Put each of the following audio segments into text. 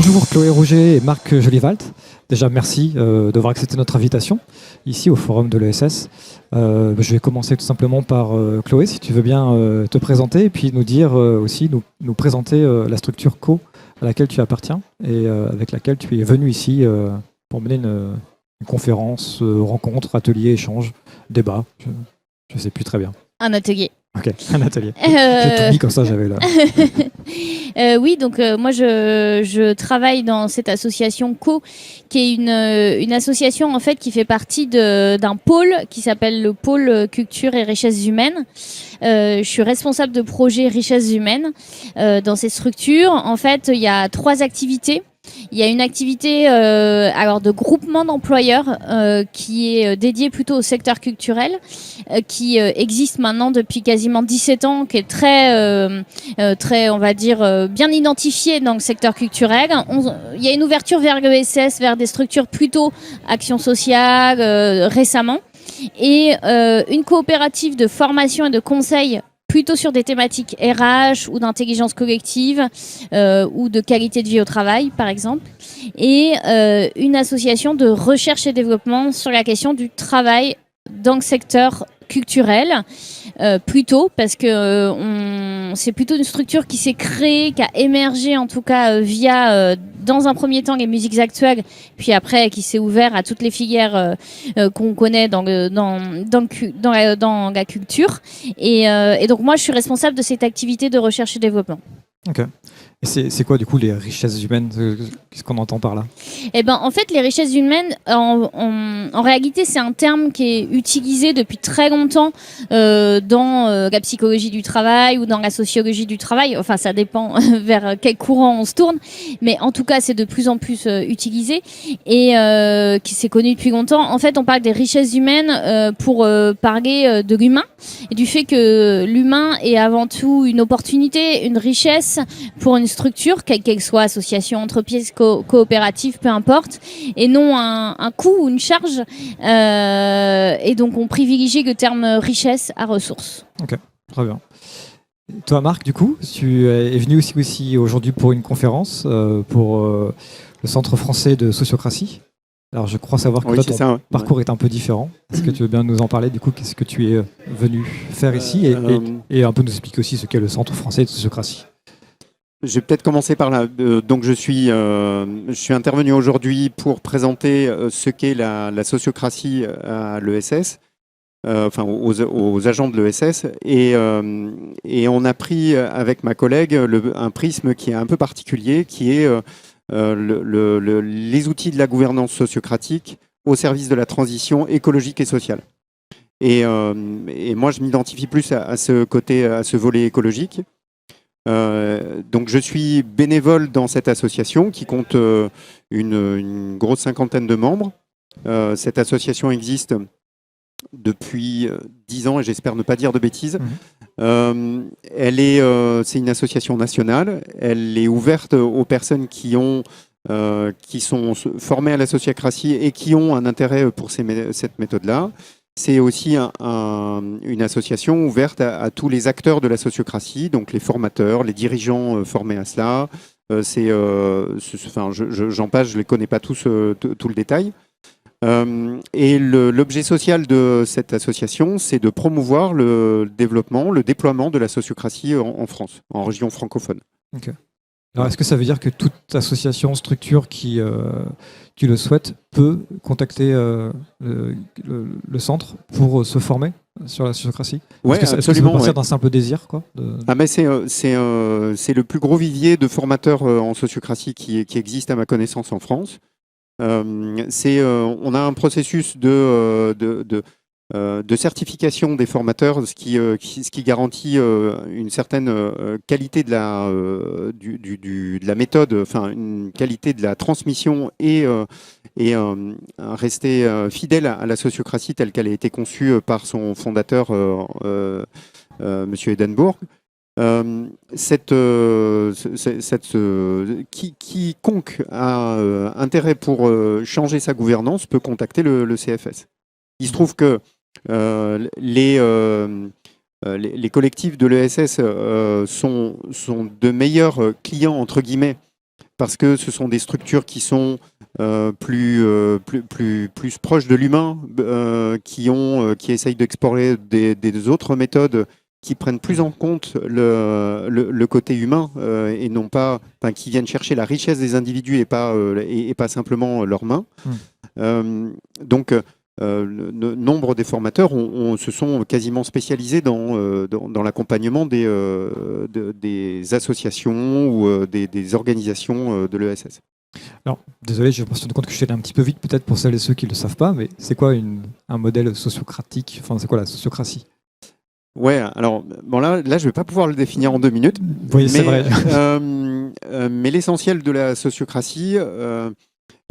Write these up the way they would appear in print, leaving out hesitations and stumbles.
Bonjour Chloé Rouget et Marc Jolivalt. Déjà merci d'avoir accepté notre invitation ici au forum de l'ESS. Je vais commencer tout simplement par Chloé, si tu veux bien te présenter et puis nous dire aussi, nous présenter la structure Co à laquelle tu appartiens et avec laquelle tu es venu ici pour mener une conférence, rencontre, atelier, échange, débat. Je ne sais plus très bien. Un atelier. Ok, un atelier. J'ai tout mis comme ça, j'avais là. Oui, donc moi je travaille dans cette association Co, qui est une association en fait qui fait partie d'un pôle qui s'appelle le pôle culture et richesses humaines. Je suis responsable de projet richesses humaines dans cette structure. En fait, il y a 3 activités. Il y a une activité alors de groupement d'employeurs qui est dédiée plutôt au secteur culturel, qui existe maintenant depuis quasiment 17 ans, qui est très on va dire, bien identifié dans le secteur culturel. Il y a une ouverture vers l'ESS, vers des structures plutôt action sociale récemment, et une coopérative de formation et de conseil plutôt sur des thématiques RH ou d'intelligence collective ou de qualité de vie au travail, par exemple. Et une association de recherche et développement sur la question du travail dans le secteur culturel, plutôt, parce que c'est plutôt une structure qui s'est créée, qui a émergé en tout cas via, dans un premier temps, les musiques actuelles, puis après qui s'est ouvert à toutes les filières qu'on connaît dans la culture. Et donc moi, je suis responsable de cette activité de recherche et développement. Ok. Et c'est quoi du coup les richesses humaines? Qu'est-ce qu'on entend par là? Eh ben, en fait, les richesses humaines, en réalité, c'est un terme qui est utilisé depuis très longtemps dans la psychologie du travail ou dans la sociologie du travail. Enfin, ça dépend vers quel courant on se tourne, mais en tout cas, c'est de plus en plus utilisé et qui s'est connu depuis longtemps. En fait, on parle des richesses humaines pour parler de l'humain et du fait que l'humain est avant tout une opportunité, une richesse pour une structure, quelle qu'elle soit, association, entreprise, coopérative, peu importe, et non un coût ou une charge. Et donc, on privilégie le terme richesse à ressources. Ok, très bien. Toi, Marc, du coup, tu es venu aussi aujourd'hui pour une conférence pour le Centre français de sociocratie. Alors, je crois savoir que ton parcours est un peu différent. Est-ce que tu veux bien nous en parler? Du coup, qu'est-ce que tu es venu faire ici et un peu nous expliquer aussi ce qu'est le Centre français de sociocratie? Je vais peut-être commencer par là. Donc, je suis intervenu aujourd'hui pour présenter ce qu'est la sociocratie à l'ESS, enfin aux agents de l'ESS. Et on a pris avec ma collègue un prisme qui est un peu particulier, qui est les outils de la gouvernance sociocratique au service de la transition écologique et sociale. Et moi, je m'identifie plus à ce côté, à ce volet écologique. Donc je suis bénévole dans cette association qui compte une grosse 50aine de membres. Cette association existe depuis 10 ans et j'espère ne pas dire de bêtises. C'est une association nationale. Elle est ouverte aux personnes qui sont formées à la sociocratie et qui ont un intérêt pour cette méthode-là. C'est aussi une association ouverte à tous les acteurs de la sociocratie, donc les formateurs, les dirigeants formés à cela. J'en passe, je ne les connais pas tous, tout le détail. Et l'objet social de cette association, c'est de promouvoir le développement, le déploiement de la sociocratie en France, en région francophone. Okay. Alors, est-ce que ça veut dire que toute association, structure qui le souhaite peut contacter le centre pour se former sur la sociocratie? Oui, absolument. Est-ce que ça peut partir d'un simple désir, quoi, c'est le plus gros vivier de formateurs en sociocratie qui existe à ma connaissance en France. On a un processus de certification des formateurs, ce qui garantit une certaine qualité de la méthode, enfin une qualité de la transmission et rester fidèle à la sociocratie telle qu'elle a été conçue par son fondateur, Monsieur Edenbourg. Quiconque a intérêt pour changer sa gouvernance peut contacter le CFS. Il se trouve que les collectifs de l'ESS sont de meilleurs clients, entre guillemets, parce que ce sont des structures qui sont plus proches de l'humain, qui essayent d'explorer des autres méthodes qui prennent plus en compte le côté humain et non pas, qui viennent chercher la richesse des individus et pas simplement leurs mains. Donc, nombre des formateurs se sont quasiment spécialisés dans l'accompagnement des associations ou des organisations de l'ESS. Alors, désolé, je me suis rendu compte que je suis allé un petit peu vite, peut-être pour celles et ceux qui ne le savent pas, mais c'est quoi un modèle sociocratique? Enfin, c'est quoi la sociocratie? Ouais, alors bon là, je vais pas pouvoir le définir en 2 minutes. Oui, c'est vrai. Mais l'essentiel de la sociocratie,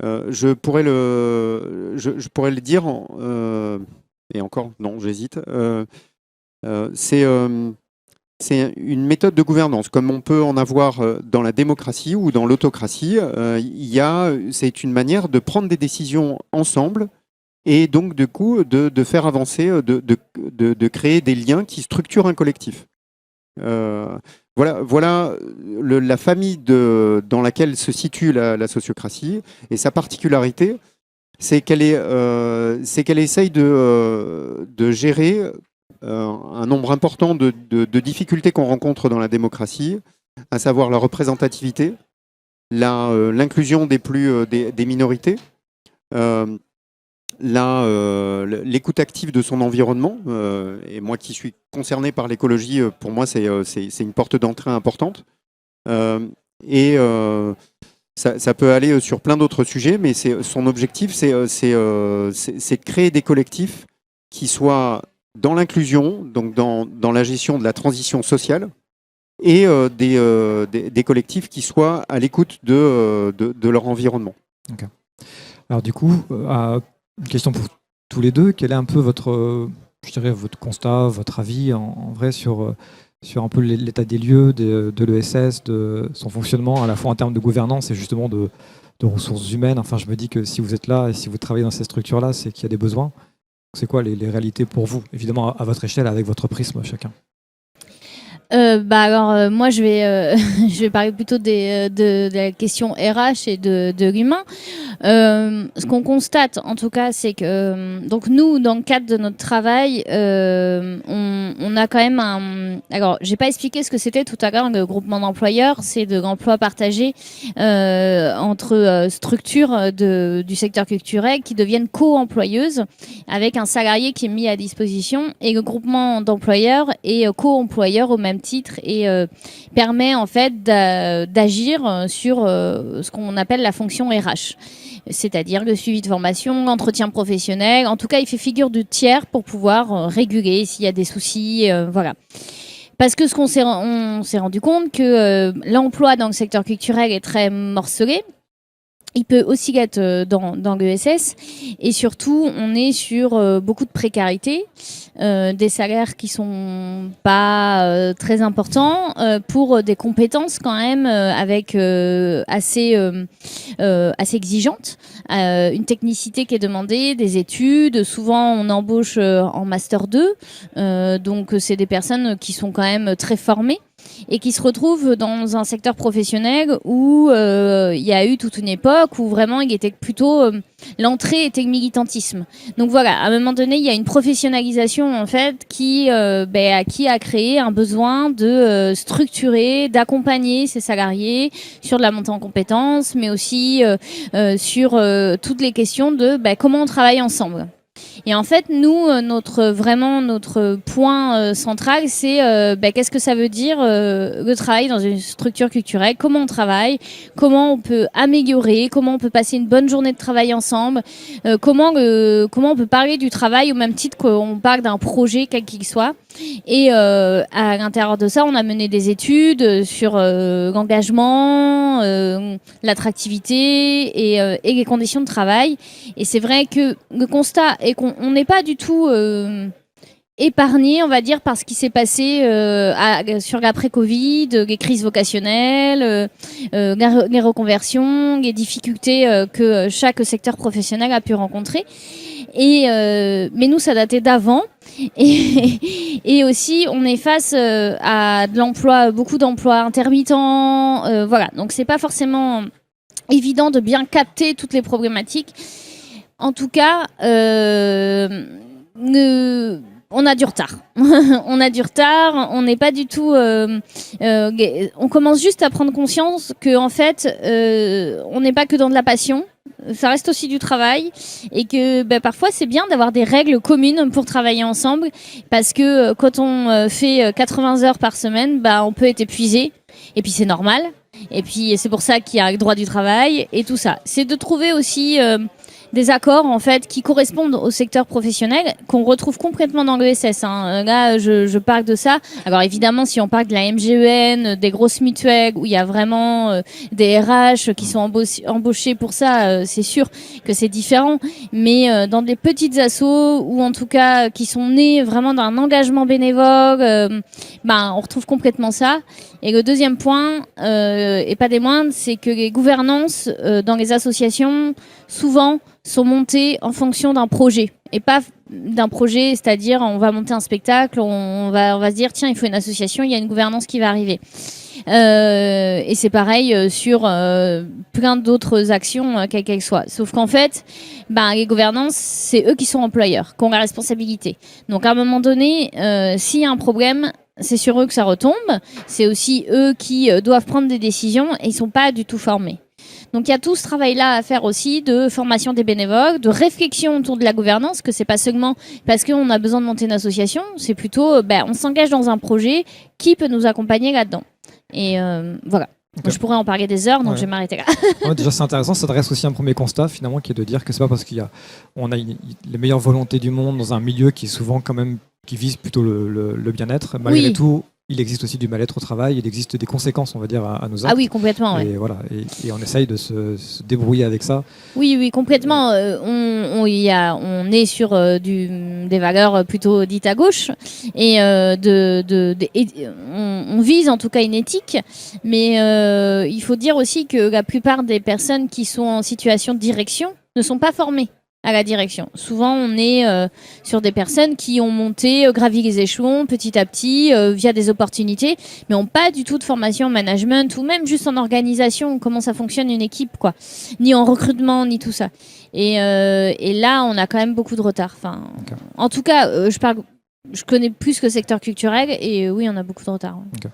je pourrais le dire, et encore, non, j'hésite. C'est une méthode de gouvernance, comme on peut en avoir dans la démocratie ou dans l'autocratie. C'est une manière de prendre des décisions ensemble. Et donc, du coup, de faire avancer, de créer des liens qui structurent un collectif. Voilà la famille dans laquelle se situe la sociocratie. Et sa particularité, c'est qu'elle essaye de gérer un nombre important de difficultés qu'on rencontre dans la démocratie, à savoir la représentativité, l'inclusion des minorités, l'écoute active de son environnement, et moi qui suis concerné par l'écologie, pour moi c'est une porte d'entrée importante, et ça peut aller sur plein d'autres sujets, mais son objectif c'est de créer des collectifs qui soient dans l'inclusion, donc dans la gestion de la transition sociale, et des collectifs qui soient à l'écoute de leur environnement. Okay. Alors du coup, une question pour tous les deux. Quel est un peu votre constat, votre avis en vrai sur un peu l'état des lieux de l'ESS, de son fonctionnement, à la fois en termes de gouvernance et justement de ressources humaines? Enfin, je me dis que si vous êtes là et si vous travaillez dans ces structures-là, c'est qu'il y a des besoins. C'est quoi les réalités pour vous? Évidemment, à votre échelle, avec votre prisme chacun. Moi je vais parler plutôt de la question RH et de l'humain. Ce qu'on constate en tout cas, c'est que donc nous, dans le cadre de notre travail, on a quand même alors j'ai pas expliqué ce que c'était tout à l'heure, le groupement d'employeurs. C'est de l'emploi partagé entre structures du secteur culturel qui deviennent co-employeuses avec un salarié qui est mis à disposition, et le groupement d'employeurs est co-employeur au même titre et permet en fait d'agir sur ce qu'on appelle la fonction RH, c'est-à-dire le suivi de formation, l'entretien professionnel. En tout cas, il fait figure de tiers pour pouvoir réguler s'il y a des soucis, voilà. Parce que on s'est rendu compte que l'emploi dans le secteur culturel est très morcelé. Il peut aussi être dans l'ESS, et surtout on est sur beaucoup de précarité, des salaires qui sont pas très importants pour des compétences quand même avec assez exigeantes, une technicité qui est demandée, des études. Souvent on embauche en master 2, donc c'est des personnes qui sont quand même très formées et qui se retrouvent dans un secteur professionnel où il y a eu toute une époque où vraiment il était plutôt l'entrée était le militantisme. Donc voilà, à un moment donné, il y a une professionnalisation en fait qui a créé un besoin de structurer, d'accompagner ses salariés sur de la montée en compétences, mais aussi sur toutes les questions de comment on travaille ensemble. Et en fait, nous, notre point central, c'est qu'est-ce que ça veut dire le travail dans une structure culturelle, comment on travaille, comment on peut améliorer, comment on peut passer une bonne journée de travail ensemble, comment on peut parler du travail au même titre qu'on parle d'un projet, quel qu'il soit. Et à l'intérieur de ça, on a mené des études sur l'engagement, l'attractivité et les conditions de travail. Et c'est vrai que le constat est qu'on n'est pas du tout épargné, on va dire, par ce qui s'est passé sur l'après-Covid, les crises vocationnelles, les reconversions, les difficultés que chaque secteur professionnel a pu rencontrer. Mais nous, ça datait d'avant. Et aussi, on est face à de l'emploi, beaucoup d'emplois intermittents. Voilà, donc c'est pas forcément évident de bien capter toutes les problématiques. En tout cas, on a du retard. On a du retard. On n'est pas du tout. On commence juste à prendre conscience que en fait, on n'est pas que dans de la passion. Ça reste aussi du travail et que parfois c'est bien d'avoir des règles communes pour travailler ensemble parce que quand on fait 80 heures par semaine, on peut être épuisé et puis c'est normal. Et puis c'est pour ça qu'il y a le droit du travail et tout ça. C'est de trouver aussi des accords en fait qui correspondent au secteur professionnel qu'on retrouve complètement dans l'ESS. Là, je parle de ça. Alors évidemment, si on parle de la MGEN, des grosses mutuelles où il y a vraiment des RH qui sont embauchés pour ça, c'est sûr que c'est différent. Mais dans des petites assos ou en tout cas qui sont nées vraiment d'un engagement bénévole, on retrouve complètement ça. Et le deuxième point, et pas des moindres, c'est que les gouvernances dans les associations, souvent, sont montées en fonction d'un projet. Et pas d'un projet, c'est-à-dire on va monter un spectacle, on va se dire tiens, il faut une association, il y a une gouvernance qui va arriver. Et c'est pareil sur plein d'autres actions, quelles qu'elles soient. Sauf qu'en fait, les gouvernances, c'est eux qui sont employeurs, qui ont la responsabilité. Donc à un moment donné, s'il y a un problème, c'est sur eux que ça retombe. C'est aussi eux qui doivent prendre des décisions et ils sont pas du tout formés. Donc il y a tout ce travail-là à faire aussi de formation des bénévoles, de réflexion autour de la gouvernance, que c'est pas seulement parce qu'on a besoin de monter une association, c'est plutôt on s'engage dans un projet, qui peut nous accompagner là-dedans. Et voilà. Okay. Je pourrais en parler des heures, donc je vais m'arrêter là. Déjà, c'est intéressant. Ça dresse aussi un premier constat, finalement, qui est de dire que c'est pas parce qu'on a les meilleures volontés du monde dans un milieu qui est souvent quand même qui vise plutôt le bien-être. Malgré tout, il existe aussi du mal-être au travail. Il existe des conséquences, on va dire, à nos actes. Ah oui, complètement. Et voilà. Et on essaye de se débrouiller avec ça. Oui, complètement. On est sur des valeurs plutôt dites à gauche et on vise en tout cas une éthique. Mais il faut dire aussi que la plupart des personnes qui sont en situation de direction ne sont pas formées à la direction. Souvent, on est sur des personnes qui ont gravi les échelons petit à petit via des opportunités, mais n'ont pas du tout de formation en management ou même juste en organisation, comment ça fonctionne une équipe, quoi. Ni en recrutement, ni tout ça. Et là, on a quand même beaucoup de retard. Enfin, en tout cas, je connais plus que secteur culturel et oui, on a beaucoup de retard. Ouais.